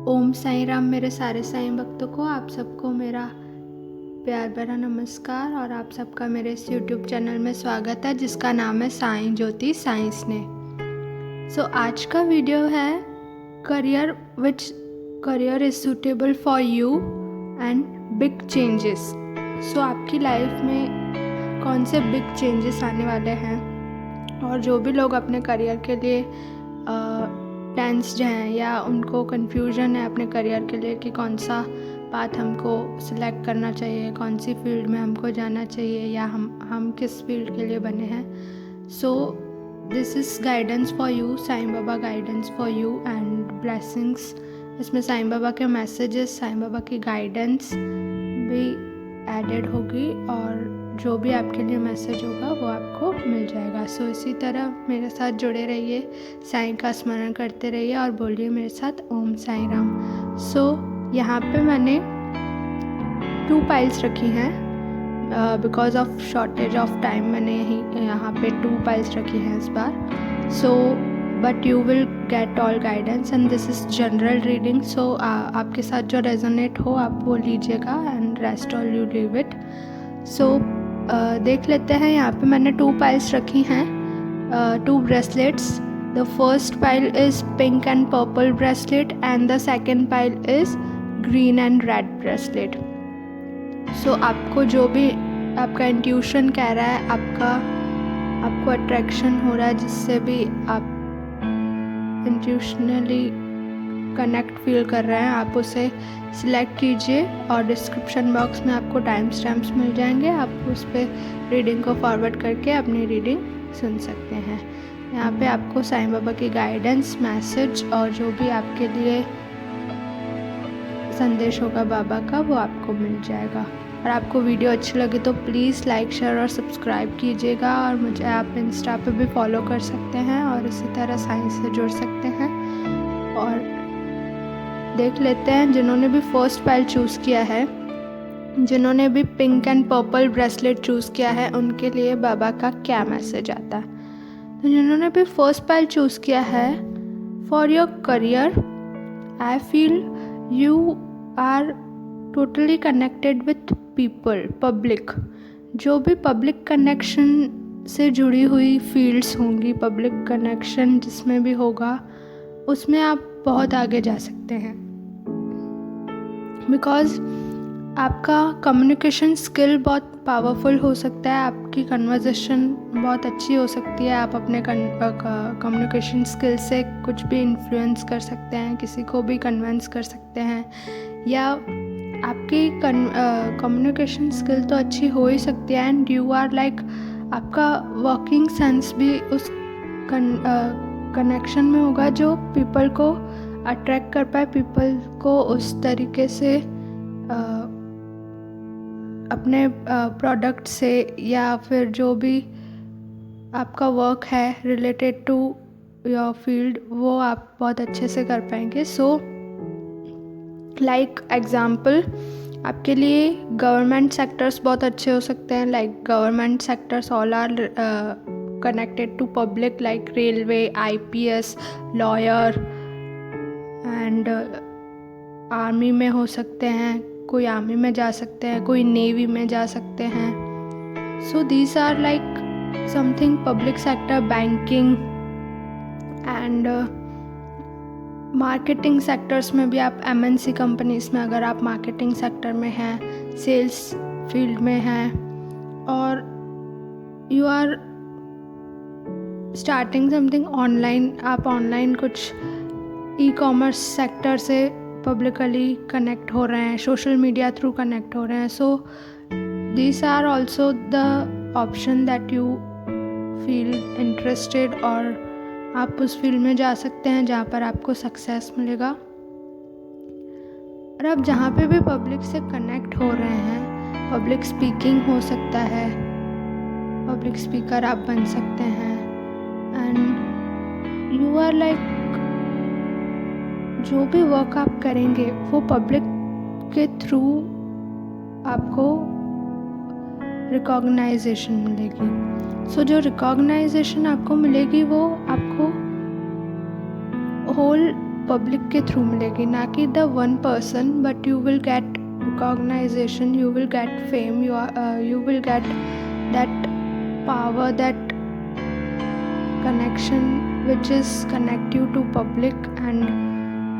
ओम साईं राम। मेरे सारे साईं भक्तों को आप सबको मेरा प्यार भरा नमस्कार और आप सबका मेरे इस YouTube चैनल में स्वागत है जिसका नाम है साईं ज्योति साईं स्नेह। आज का वीडियो है career is suitable for you and big changes. आपकी लाइफ में कौन से बिग चेंजेस आने वाले हैं और जो भी लोग अपने करियर के लिए टेंस्ड हैं या उनको कन्फ्यूजन है अपने करियर के लिए कि कौन सा पाथ हमको सिलेक्ट करना चाहिए, कौन सी फील्ड में हमको जाना चाहिए या हम किस फील्ड के लिए बने हैं। This is guidance for you, Sai Baba guidance for you and blessings. इसमें साईं बाबा के मैसेजेस, साईं बाबा की गाइडेंस भी एडेड होगी और जो भी आपके लिए मैसेज होगा वो आपको मिल जाएगा। इसी तरह मेरे साथ जुड़े रहिए, साईं का स्मरण करते रहिए और बोलिए मेरे साथ ओम साईं राम। यहाँ पे मैंने 2 फाइल्स रखी हैं because of shortage of time. मैंने यहाँ पे 2 फाइल्स रखी हैं इस बार। But you will get all guidance and this is general reading. आपके साथ जो रेजोनेट हो आप वो लीजिएगा and rest all you leave it. देख लेते हैं। यहाँ पे मैंने 2 फाइल्स रखी हैं, 2 bracelets. The first file is pink and purple bracelet and the second file is green and red bracelet. आपको जो भी आपका इंट्यूशन कह रहा है, आपको अट्रैक्शन हो रहा है, जिससे भी आप इंट्यूशनली कनेक्ट फील कर रहे हैं, आप उसे सिलेक्ट कीजिए और डिस्क्रिप्शन बॉक्स में आपको टाइम स्टैम्प्स मिल जाएंगे। आप उस पर रीडिंग को फॉरवर्ड करके अपनी रीडिंग सुन सकते हैं। यहाँ पे आपको साईं बाबा की गाइडेंस, मैसेज और जो भी आपके लिए संदेश होगा बाबा का वो आपको मिल जाएगा। और आपको वीडियो अच्छी लगी तो प्लीज़ लाइक, शेयर और सब्सक्राइब कीजिएगा और मुझे आप इंस्टा पे भी फॉलो कर सकते हैं और इसी तरह साईं से जुड़ सकते हैं। और देख लेते हैं जिन्होंने भी फर्स्ट फाइल चूज़ किया है, जिन्होंने भी pink and purple bracelet choose किया है, उनके लिए बाबा का क्या मैसेज आता है। तो जिन्होंने भी फर्स्ट फाइल चूज़ किया है, for your career I feel you are totally connected with people, public. जो भी पब्लिक कनेक्शन से जुड़ी हुई फील्ड्स होंगी, पब्लिक कनेक्शन जिसमें भी होगा, उसमें आप बहुत आगे जा सकते हैं। बिकॉज़ आपका कम्युनिकेशन स्किल बहुत पावरफुल हो सकता है, आपकी कन्वर्सेशन बहुत अच्छी हो सकती है। आप अपने कम्युनिकेशन स्किल से कुछ भी इन्फ्लुएंस कर सकते हैं, किसी को भी कन्विंस कर सकते हैं, या आपकी कम्युनिकेशन स्किल तो अच्छी हो ही सकती है एंड यू आर लाइक, आपका वर्किंग सेंस भी उस कनेक्शन में होगा जो पीपल को अट्रैक्ट कर पाए, पीपल को उस तरीके से अपने प्रोडक्ट से या फिर जो भी आपका वर्क है रिलेटेड टू योर फील्ड, वो आप बहुत अच्छे से कर पाएंगे। लाइक एग्जाम्पल, आपके लिए गवर्नमेंट सेक्टर्स बहुत अच्छे हो सकते हैं। Like government sectors all are connected to public, like railway, IPS, lawyer and army में हो सकते हैं। कोई आर्मी में जा सकते हैं, कोई नेवी में जा सकते हैं। These are like something public sector, banking and marketing sectors में भी आप MNC कंपनीज में अगर आप मार्केटिंग सेक्टर में हैं, सेल्स फील्ड में हैं और you are starting something online, आप ऑनलाइन कुछ ई-कॉमर्स सेक्टर से पब्लिकली कनेक्ट हो रहे हैं, सोशल मीडिया थ्रू कनेक्ट हो रहे हैं। These are also the option that you feel interested और आप उस फील्ड में जा सकते हैं जहाँ पर आपको सक्सेस मिलेगा। और आप जहाँ पे भी पब्लिक से कनेक्ट हो रहे हैं, पब्लिक स्पीकिंग हो सकता है, पब्लिक स्पीकर आप बन सकते हैं एंड यू आर लाइक, जो भी वर्क आप करेंगे वो पब्लिक के थ्रू आपको रिकॉग्नाइजेशन मिलेगी। जो रिकॉग्नाइजेशन आपको मिलेगी वो आपको होल पब्लिक के थ्रू मिलेगी, ना कि the one person, but you will get recognition, you will get fame, you will get that power, that connection which is connect you to public, and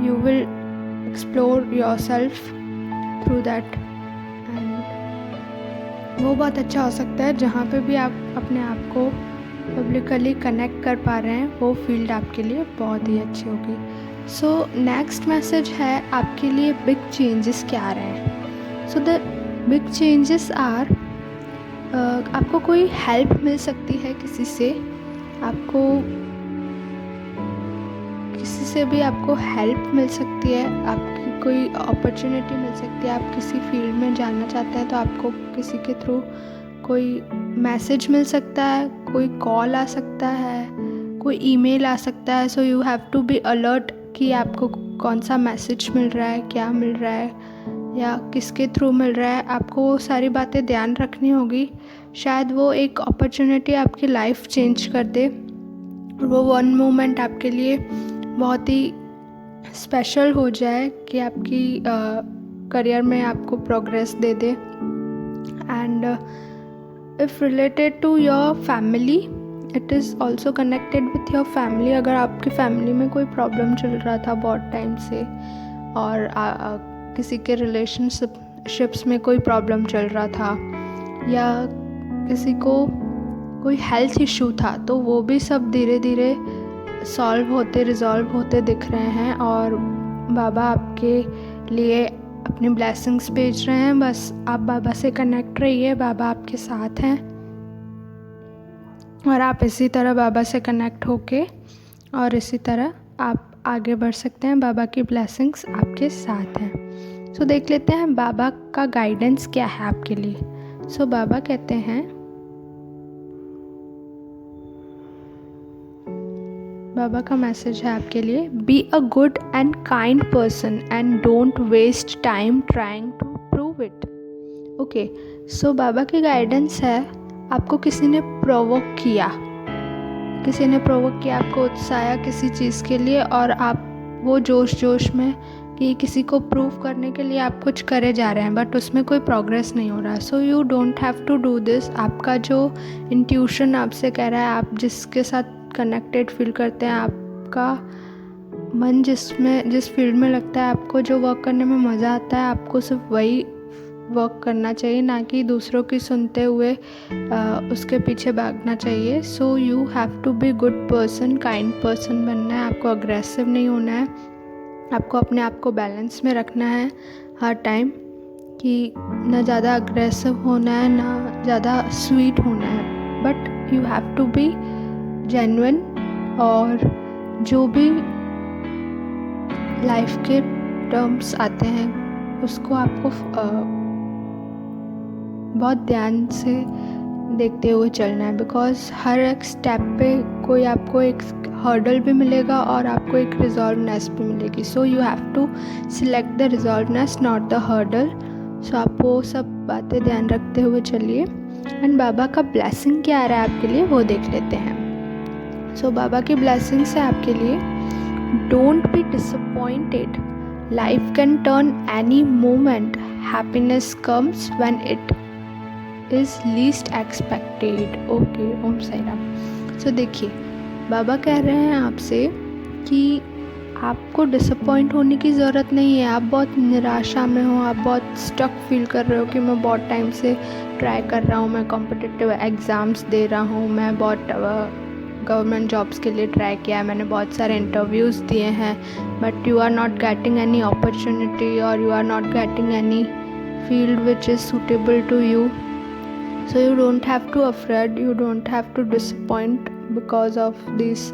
you will explore yourself through that. And वो बहुत अच्छा हो सकता है जहाँ पे भी आप अपने आप को पब्लिकली कनेक्ट कर पा रहे हैं, वो फील्ड आपके लिए बहुत ही अच्छी होगी. सो नेक्स्ट मैसेज है आपके लिए बिग चेंजेस क्या आ रहे हैं. So the big changes are, आपको कोई हेल्प मिल सकती है किसी से, आपको किसी से भी आपको हेल्प मिल सकती है, आपकी कोई अपॉर्चुनिटी मिल सकती है. आप किसी फील्ड में जानना चाहते हैं तो आपको किसी के थ्रू कोई मैसेज मिल सकता है, कोई कॉल आ सकता है, कोई ईमेल आ सकता है. So you have to be alert कि आपको कौन सा मैसेज मिल रहा है, क्या मिल रहा है या किसके थ्रू मिल रहा है. आपको वो सारी बातें ध्यान रखनी होगी. शायद वो एक अपॉर्चुनिटी आपकी लाइफ चेंज कर दे, वो वन मोमेंट आपके लिए बहुत ही स्पेशल हो जाए कि आपकी करियर में आपको प्रोग्रेस दे दे. And if related to your family, it is also connected with your family. अगर आपकी फैमिली में कोई प्रॉब्लम चल रहा था बहुत टाइम से, और किसी के रिलेशनशिप्स में कोई प्रॉब्लम चल रहा था, या किसी को कोई हेल्थ इशू था, तो वो भी सब धीरे धीरे रिजॉल्व होते दिख रहे हैं. और बाबा आपके लिए अपनी ब्लेसिंग्स भेज रहे हैं. बस आप बाबा से कनेक्ट रहिए, बाबा आपके साथ हैं, और आप इसी तरह बाबा से कनेक्ट होके और इसी तरह आप आगे बढ़ सकते हैं. बाबा की ब्लेसिंग्स आपके साथ हैं. सो देख लेते हैं बाबा का गाइडेंस क्या है आपके लिए. सो बाबा कहते हैं, बाबा का मैसेज है आपके लिए, be a good and kind person and don't waste time trying to prove it. Okay, so Baba की गाइडेंस है, आपको किसी ने प्रोवोक किया, आपको उत्साया किसी चीज़ के लिए, और आप वो जोश में कि किसी को प्रूव करने के लिए आप कुछ करे जा रहे हैं, बट उसमें कोई प्रोग्रेस नहीं हो रहा. So you don't have to do this. आपका जो इंट्यूशन आपसे कह रहा है, आप जिसके साथ कनेक्टेड फील करते हैं, आपका मन जिस फील्ड में लगता है, आपको जो वर्क करने में मज़ा आता है, आपको सिर्फ वही वर्क करना चाहिए, ना कि दूसरों की सुनते हुए उसके पीछे भागना चाहिए. So you have to be good person, kind person बनना है. आपको अग्रेसिव नहीं होना है, आपको अपने आप को बैलेंस में रखना है हर टाइम, कि ना ज़्यादा अग्रेसिव होना है, ना ज़्यादा स्वीट होना है, but you have to be genuine. और जो भी लाइफ के टर्म्स आते हैं उसको आपको बहुत ध्यान से देखते हुए चलना है, बिकॉज हर एक स्टेप पे कोई आपको एक हर्डल भी मिलेगा और आपको एक रिजॉल्वनेस भी मिलेगी. So you have to select the resolveness, not the hurdle. So आप वो सब बातें ध्यान रखते हुए चलिए. एंड बाबा का ब्लेसिंग क्या आ रहा है आपके लिए, वो देख लेते हैं. सो बाबा की ब्लेसिंग्स है आपके लिए, don't be disappointed, life can turn any moment, happiness comes when it is least expected. Okay, Om Sai Ram. So देखिए, बाबा कह रहे हैं आपसे कि आपको डिसअपॉइंट होने की ज़रूरत नहीं है. आप बहुत निराशा में हो, आप बहुत स्टक फील कर रहे हो कि मैं बहुत टाइम से ट्राई कर रहा हूँ, मैं कॉम्पिटिटिव एग्ज़ाम्स दे रहा हूँ, मैं बहुत गवर्नमेंट जॉब्स के लिए ट्राई किया है, मैंने बहुत सारे इंटरव्यूज़ दिए हैं, but you are not getting any opportunity, और you are not getting any field which is suitable to you. So you don't have to afraid, you don't have to disappoint because of this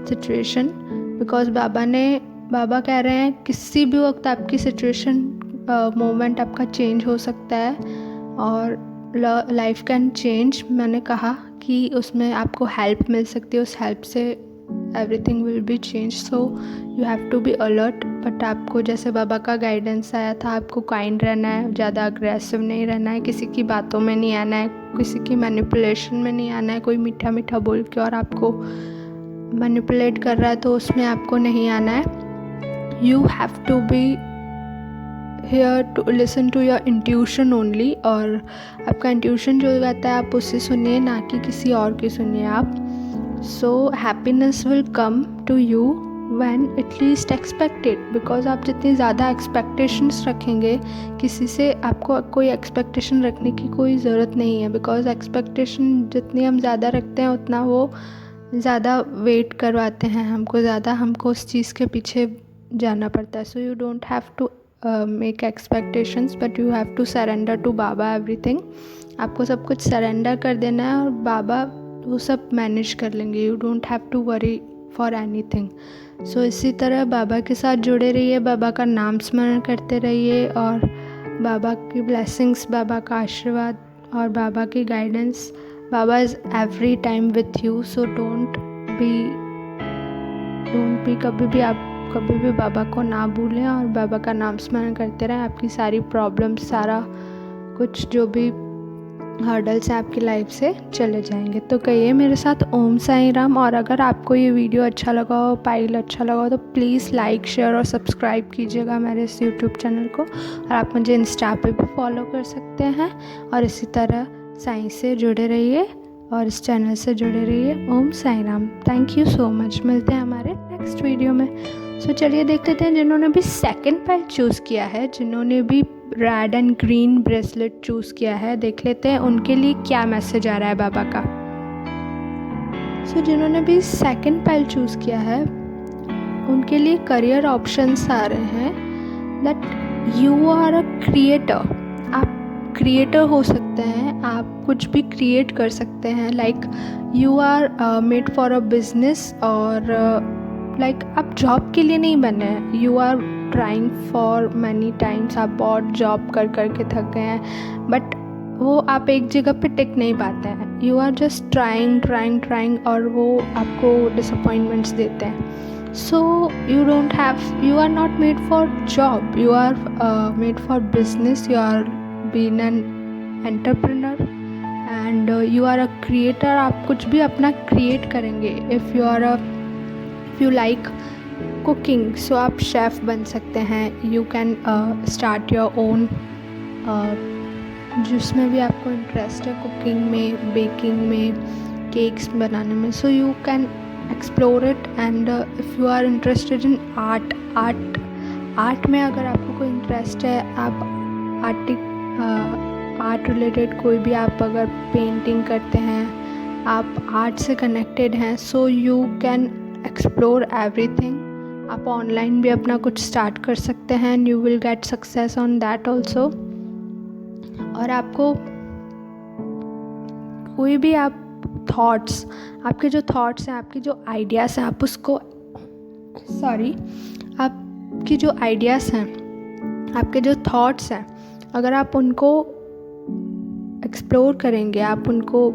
situation, because बाबा कह रहे हैं किसी भी वक्त आपकी situation moment आपका change हो सकता है, और लाइफ कैन चेंज. मैंने कहा कि उसमें आपको हेल्प मिल सकती है, उस हेल्प से everything will be change. So you have to be alert. But आपको जैसे बाबा का गाइडेंस आया था, आपको काइंड रहना है, ज़्यादा अग्रेसिव नहीं रहना है, किसी की बातों में नहीं आना है, किसी की मैनिपुलेशन में नहीं आना है. कोई मीठा मीठा बोल के और आपको मैनिपुलेट कर रहा है तो उसमें आपको नहीं आना है. You have to be here to listen to your intuition only, और आपका इंट्यूशन जो कहता है आप उससे सुनिए, ना कि किसी और की सुनिए आप. So happiness will come to you when at least expected, because आप जितनी ज़्यादा एक्सपेक्टेशंस रखेंगे, किसी से आपको कोई एक्सपेक्टेशन रखने की कोई ज़रूरत नहीं है, बिकॉज एक्सपेक्टेशन जितनी हम ज़्यादा रखते हैं उतना वो ज़्यादा वेट करवाते हैं हमको, ज़्यादा हमको उस चीज़ के पीछे जाना पड़ता है. So you don't have to make expectations, but you have to surrender to Baba everything. आपको सब कुछ सरेंडर कर देना है और बाबा वो सब मैनेज कर लेंगे. You don't have to worry for anything. So इसी तरह बाबा के साथ जुड़े रहिए, बाबा का नाम स्मरण करते रहिए, और बाबा की ब्लेसिंग्स, बाबा का आशीर्वाद और बाबा की guidance. Baba is every time with you. So don't be कभी भी बाबा को ना भूलें और बाबा का नाम स्मरण करते रहें. आपकी सारी प्रॉब्लम्स, सारा कुछ जो भी हर्डल्स हैं आपकी लाइफ से चले जाएंगे. तो कहिए मेरे साथ ओम साईं राम. और अगर आपको ये वीडियो अच्छा लगा हो, पाइल अच्छा लगा हो, तो प्लीज़ लाइक, शेयर और सब्सक्राइब कीजिएगा मेरे इस यूट्यूब चैनल को. और आप मुझे इंस्टा पे भी फॉलो कर सकते हैं. और इसी तरह साईं से जुड़े रहिए और इस चैनल से जुड़े रहिए. Om Sai Ram. Thank you so much. मिलते हैं हमारे नेक्स्ट वीडियो में. सो चलिए देख लेते हैं जिन्होंने भी सेकंड पाइल चूज़ किया है, जिन्होंने भी red and green bracelet choose किया है, देख लेते हैं उनके लिए क्या मैसेज आ रहा है बाबा का. सो जिन्होंने भी सेकंड पाइल चूज़ किया है उनके लिए करियर ऑप्शंस आ रहे हैं that you are a creator. आप क्रिएटर हो सकते हैं, आप कुछ भी क्रिएट कर सकते हैं. Like you are made for a business, और लाइक आप जॉब के लिए नहीं बने हैं. You are trying for many times. आप बहुत जॉब कर के थक गए हैं, बट वो आप एक जगह पे टिक नहीं पाते हैं. यू आर जस्ट ट्राइंग और वो आपको डिसअपॉइंटमेंट्स देते हैं. सो you are not made for job, you are made for business. You are being an entrepreneur and you are a creator. आप कुछ भी अपना create करेंगे. if you like cooking, so आप शेफ़ बन सकते हैं. you can start your own जिसमें भी आपको इंटरेस्ट है, कुकिंग में, बेकिंग में, केक्स बनाने में. So you can explore it. And if you are interested in art में अगर आपको कोई इंटरेस्ट है, आप आर्ट रिलेटेड कोई भी, आप अगर पेंटिंग करते हैं, आप आर्ट से कनेक्टेड हैं, so you can explore everything. आप ऑनलाइन भी अपना कुछ स्टार्ट कर सकते हैं and you will get success on that also. और आपको कोई भी थॉट्स, आपके जो थॉट्स हैं, आपकी जो आइडियाज़ हैं, आप उसको आपकी जो आइडियाज़ हैं, आपके जो थॉट्स हैं, अगर आप उनको एक्सप्लोर करेंगे, आप उनको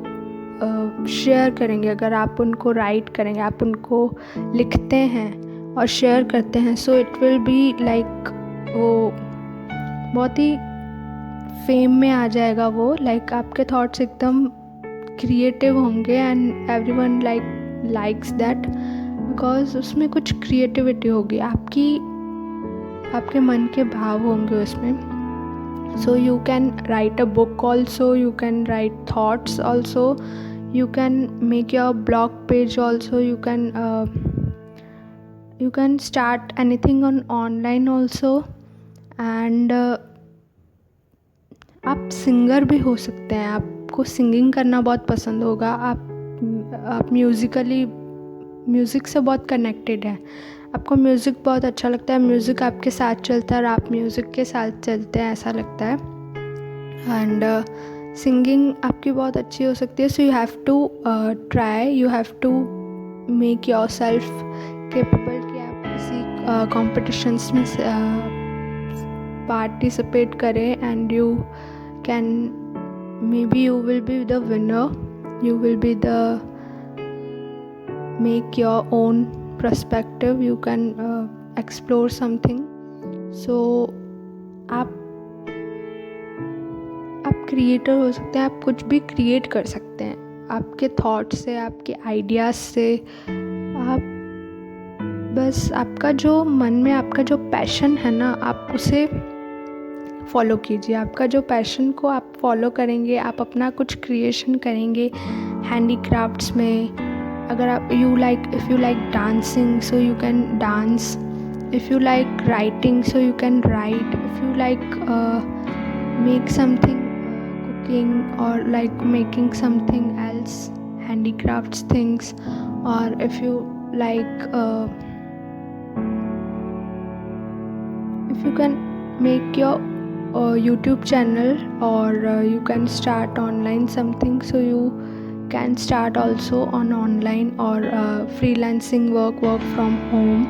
शेयर करेंगे, अगर आप उनको राइट करेंगे, आप उनको लिखते हैं और शेयर करते हैं, so it will be like वो बहुत ही फेम में आ जाएगा वो. लाइक आपके थॉट्स एकदम क्रिएटिव होंगे and everyone likes that, because उसमें कुछ क्रिएटिविटी होगी, आपके मन के भाव होंगे उसमें. सो you can right a book also, you can right thoughts also, you can make your blog page also, you can start anything on online also. and आप सिंगर भी हो सकते हैं. आपको सिंगिंग करना बहुत पसंद होगा, आप म्यूज़िक से बहुत कनेक्टेड हैं, आपको म्यूज़िक बहुत अच्छा लगता है, म्यूज़िक आपके साथ चलता है और आप म्यूज़िक के साथ चलते हैं, ऐसा लगता है. एंड सिंगिंग आपकी बहुत अच्छी हो सकती है. So you have to try, you have to make yourself capable कि आप किसी कॉम्पिटिशन्स में पार्टिसिपेट करें. And you can, maybe you will be the winner, you will be the make your own perspective, you can explore something. So आप creator हो सकते हैं, आप कुछ भी क्रिएट कर सकते हैं आपके थॉट्स से, आपके आइडियाज़ से. आप बस आपका जो मन में आपका जो पैशन है ना, आप उसे फॉलो कीजिए। आपका जो पैशन को आप फॉलो करेंगे, आप अपना कुछ क्रिएशन करेंगे हैंडीक्राफ्ट्स में। अगर आप if you like dancing so you can dance, if you like writing so you can write, if you like make something cooking और like making something else handicrafts things, or if you like if you can make your YouTube channel, or you can start online something, so you can start also on online or freelancing work from home.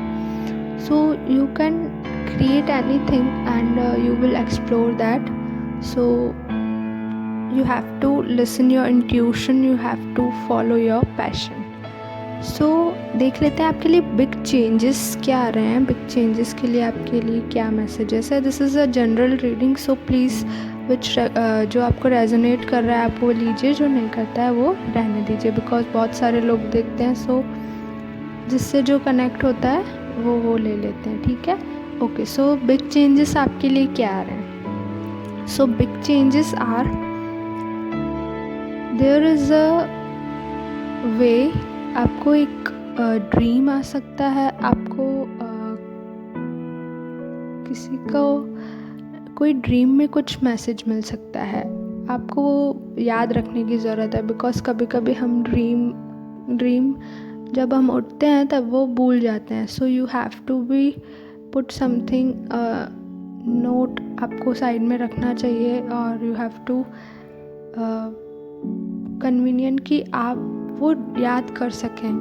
So you can create anything and you will explore that. So you have to listen your intuition, you have to follow your passion. So देख लेते हैं आपके लिए big changes क्या आ रहे हैं, big changes के लिए आपके लिए क्या मैसेजेस है। This is a general reading, so please जो आपको रेजोनेट कर रहा है आप वो लीजिए, जो नहीं करता है वो रहने दीजिए, बिकॉज बहुत सारे लोग देखते हैं, सो जिससे जो कनेक्ट होता है वो ले लेते हैं, ठीक है। ओके, सो बिग चेंजेस आपके लिए क्या आ रहे हैं। So big changes are there is a way, आपको एक ड्रीम आ सकता है, आपको किसी को कोई ड्रीम में कुछ मैसेज मिल सकता है, आपको वो याद रखने की ज़रूरत है, बिकॉज कभी कभी हम ड्रीम जब हम उठते हैं तब वो भूल जाते हैं। So you have to be put something note, आपको साइड में रखना चाहिए, और यू हैव टू कन्वीनियंट कि आप वो याद कर सकें,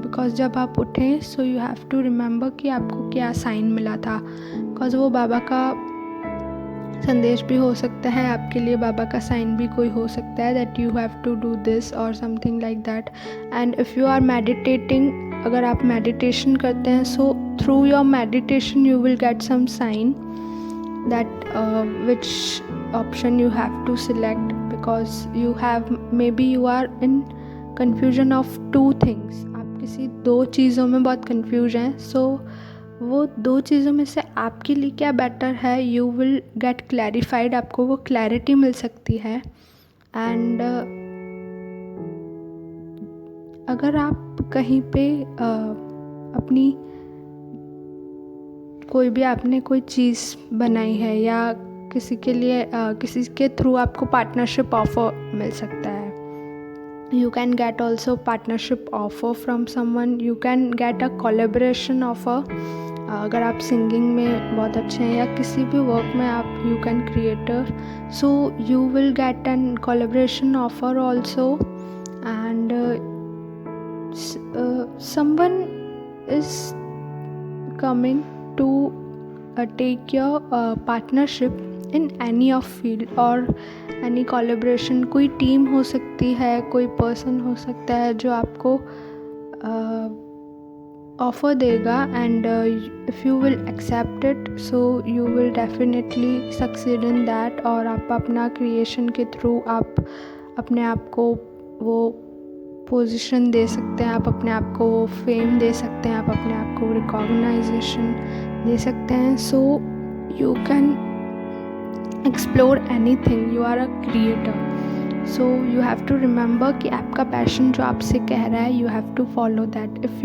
बिकॉज जब आप उठें so you have to remember कि आपको क्या साइन मिला था, बिकॉज वो बाबा का संदेश भी हो सकता है आपके लिए, बाबा का साइन भी कोई हो सकता है, that you have to do this और something like that. And if you are meditating, अगर आप मेडिटेशन करते हैं, so through your meditation you will get some sign that which option you have to select, because maybe you are in confusion of two things, आप किसी दो चीज़ों में बहुत कंफ्यूज हैं, सो वो दो चीज़ों में से आपके लिए क्या बेटर है, यू विल गेट क्लैरिफाइड, आपको वो क्लैरिटी मिल सकती है। एंड अगर आप कहीं पे अपनी आपने कोई चीज़ बनाई है, या किसी के लिए किसी के थ्रू आपको पार्टनरशिप ऑफर मिल सकता है, you can gate also partnership offer from someone, you can get a collaboration offer, अगर आप सिंगिंग में बहुत अच्छे हैं या किसी भी वर्क में आप you can creator, so you will get an collaboration offer also. And someone is coming to take your partnership in any of field or any collaboration, कोई टीम हो सकती है, कोई पर्सन हो सकता है जो आपको ऑफ़र देगा, and if you will accept it so you will definitely succeed in that, और आप अपना क्रिएशन के थ्रू आप अपने आप को वो पोजीशन दे सकते हैं, आप अपने आप को वो फेम दे सकते हैं, आप अपने आप को रिकॉग्नाइजेशन दे सकते हैं। So you can explore anything, you are a creator, so you have to remember कि आपका पैशन जो आपसे कह रहा है, you have to follow that. If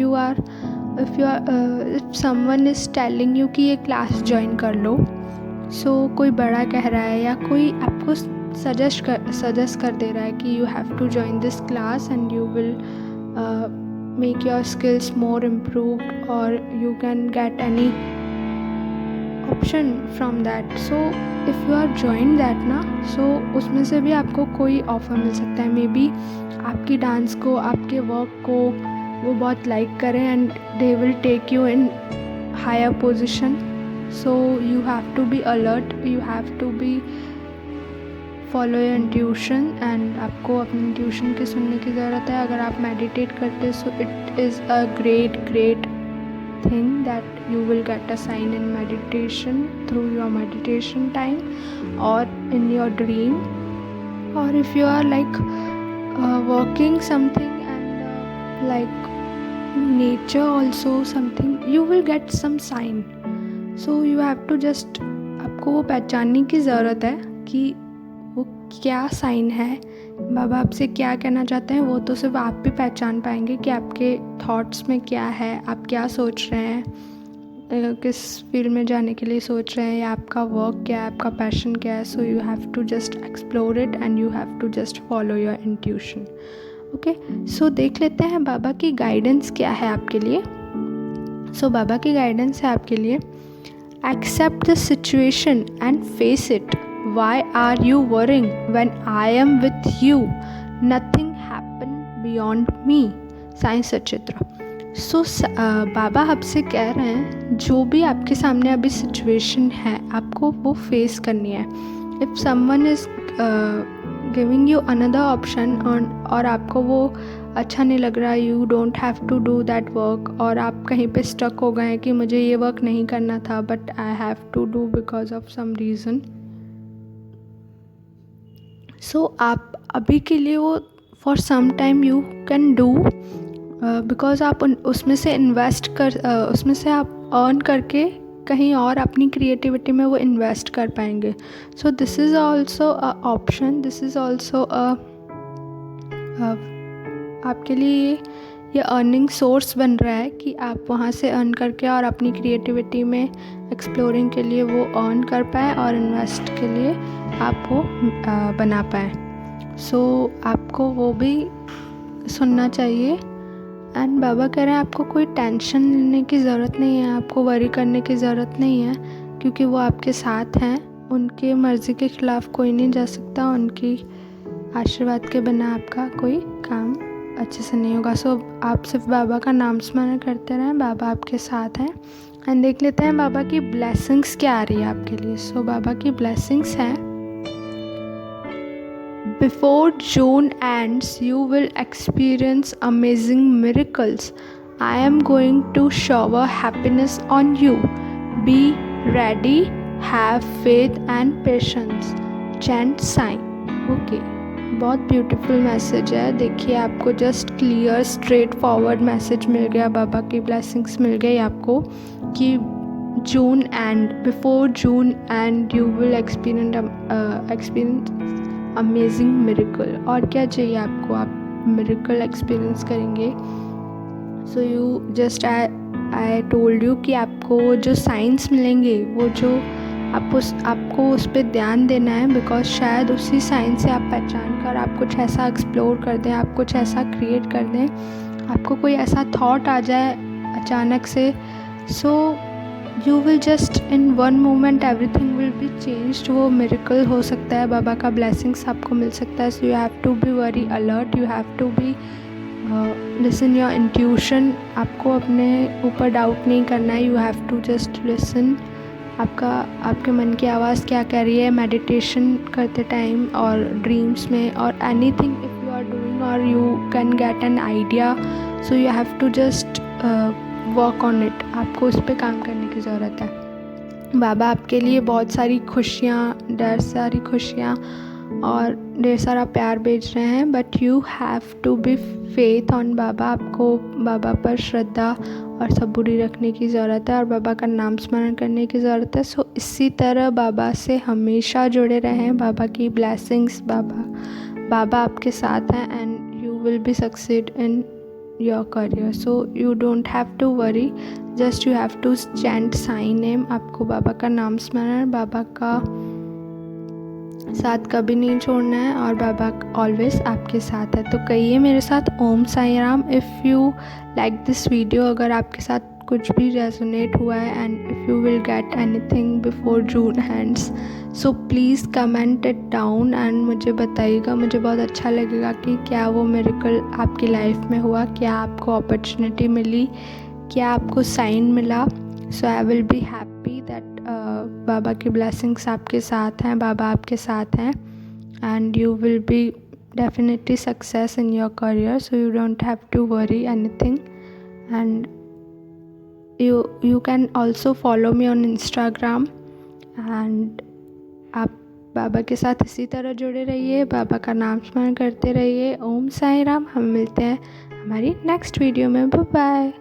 someone is telling you कि ये क्लास ज्वाइन कर लो, सो कोई बड़ा कह रहा है या कोई आपको सजेस्ट कर दे रहा है कि you have to join this class and you will make your skills more improved, और you can get any option from that, so if you are join that ना, सो उसमें से भी आपको कोई ऑफ़र मिल सकता है। मे बी आपकी डांस को, आपके वर्क को वो बहुत लाइक करें, and they will take you in higher position, so you have to be alert, you have to be follow your intuition, and आपको अपनी इंट्यूशन के सुनने की ज़रूरत है। अगर आप मेडिटेट करते हैं, so it is a great thing that you will get a sign in meditation through your meditation time or in your dream, or if you are like working something and like nature also something, you will get some sign. So you have to just, आपको वो पहचानने की ज़रूरत है कि वो क्या sign है, बाबा आपसे क्या कहना चाहते हैं. वो तो सिर्फ आप भी पहचान पाएंगे कि आपके थॉट्स में क्या है, आप क्या सोच रहे हैं, किस फील्ड में जाने के लिए सोच रहे हैं, या आपका वर्क क्या है, आपका पैशन क्या है. So you have to just explore it and you have to just follow your intuition. Okay, so देख लेते हैं बाबा की गाइडेंस क्या है आपके लिए. सो बाबा की गाइडेंस है आपके लिए, accept the situation and face it. Why are you worrying when I am with you. Nothing happen beyond me. Sai Sachitra. So Baba आपसे कह रहे हैं जो भी आपके सामने अभी सिचुएशन है आपको वो फेस करनी है. If someone is giving you another option और आपको वो अच्छा नहीं लग रहा, you don't have to do that work, और आप कहीं पे स्टक हो गए हैं कि मुझे ये वर्क नहीं करना था but I have to do because of some reason. So आप अभी के लिए वो for some time you can do, because आप उसमें से उसमें से आप अर्न करके कहीं और अपनी क्रिएटिविटी में वो इन्वेस्ट कर पाएंगे. So this is also a option, this is also आपके लिए ये अर्निंग सोर्स बन रहा है कि आप वहाँ से अर्न करके और अपनी क्रिएटिविटी में एक्सप्लोरिंग के लिए वो अर्न कर पाएँ और इन्वेस्ट के लिए आप वो बना पाएँ. सो आपको वो भी सुनना चाहिए. एंड बाबा कह रहे हैं आपको कोई टेंशन लेने की ज़रूरत नहीं है, आपको वरी करने की ज़रूरत नहीं है, क्योंकि वो आपके साथ हैं. उनके मर्ज़ी के ख़िलाफ़ कोई नहीं जा सकता, उनकी आशीर्वाद के बिना आपका कोई काम अच्छे से नहीं होगा. सो आप सिर्फ बाबा का नाम स्मरण करते रहें, बाबा आपके साथ हैं. एंड देख लेते हैं बाबा की ब्लेसिंग्स क्या आ रही है आपके लिए. सो बाबा की ब्लेसिंग्स हैं, before June ends, you will experience amazing miracles. I am going to shower happiness on you. Be ready, have faith and patience. Chant Sai. Okay, बहुत ब्यूटीफुल मैसेज है. देखिए आपको just clear straightforward message मिल गया, बाबा की blessings मिल गई आपको कि June end, before June end you will experience amazing miracle. और क्या चाहिए आपको, आप मिरेकल एक्सपीरियंस करेंगे. So you just I told you कि आपको जो साइंस मिलेंगे, वो जो आपको उस पर ध्यान देना है, बिकॉज शायद उसी साइंस से आप पहचान कर आप कुछ ऐसा एक्सप्लोर कर दें, आप कुछ ऐसा क्रिएट कर दें, आपको कोई ऐसा थॉट आ जाए अचानक से. सो you will just in one moment everything will be changed. वो मिरेकल हो सकता है, बाबा का ब्लेसिंग्स आपको मिल सकता है. So you have to be very alert, you have to be listen your intuition. आपको अपने ऊपर डाउट नहीं करना है, you have to just listen आपके मन की आवाज़ क्या कह रही है मेडिटेशन करते टाइम और ड्रीम्स में, और anything if you are doing और you can get an idea. So you have to just work on it. आपको उस पर काम करने की ज़रूरत है. बाबा आपके लिए बहुत सारी खुशियाँ, ढेर सारी खुशियाँ और ढेर सारा प्यार भेज रहे हैं. But you have to be faith on Baba. आपको बाबा पर श्रद्धा और सबूरी रखने की ज़रूरत है और बाबा का नाम स्मरण करने की ज़रूरत है. सो इसी तरह बाबा से हमेशा जुड़े रहें. बाबा की ब्लेसिंग्स, बाबा आपके साथ हैं and you will B succeed in your career. So you don't have to worry, just you have to chant Sai name. आपको बाबा का नाम स्मरण, बाबा का साथ कभी नहीं छोड़ना है और बाबा ऑलवेज आपके साथ है. तो कहिए मेरे साथ Om Sai Ram. If you like this video, अगर आपके साथ कुछ भी रेजोनेट हुआ है and if you will get anything before June hands, so please comment it down and मुझे बताइएगा. मुझे बहुत अच्छा लगेगा कि क्या वो मिरेकल आपकी लाइफ में हुआ, क्या आपको अपॉर्चुनिटी मिली, क्या आपको साइन मिला. So I will be happy that Baba की ब्लेसिंग्स आपके साथ हैं, बाबा आपके साथ हैं and you will be definitely success in your career. So you don't have to worry anything and you can also follow me on Instagram. एंड आप बाबा के साथ इसी तरह जुड़े रहिए, बाबा का नाम स्मरण करते रहिए. ओम साई राम. हम मिलते हैं हमारी नेक्स्ट वीडियो में। Bye bye.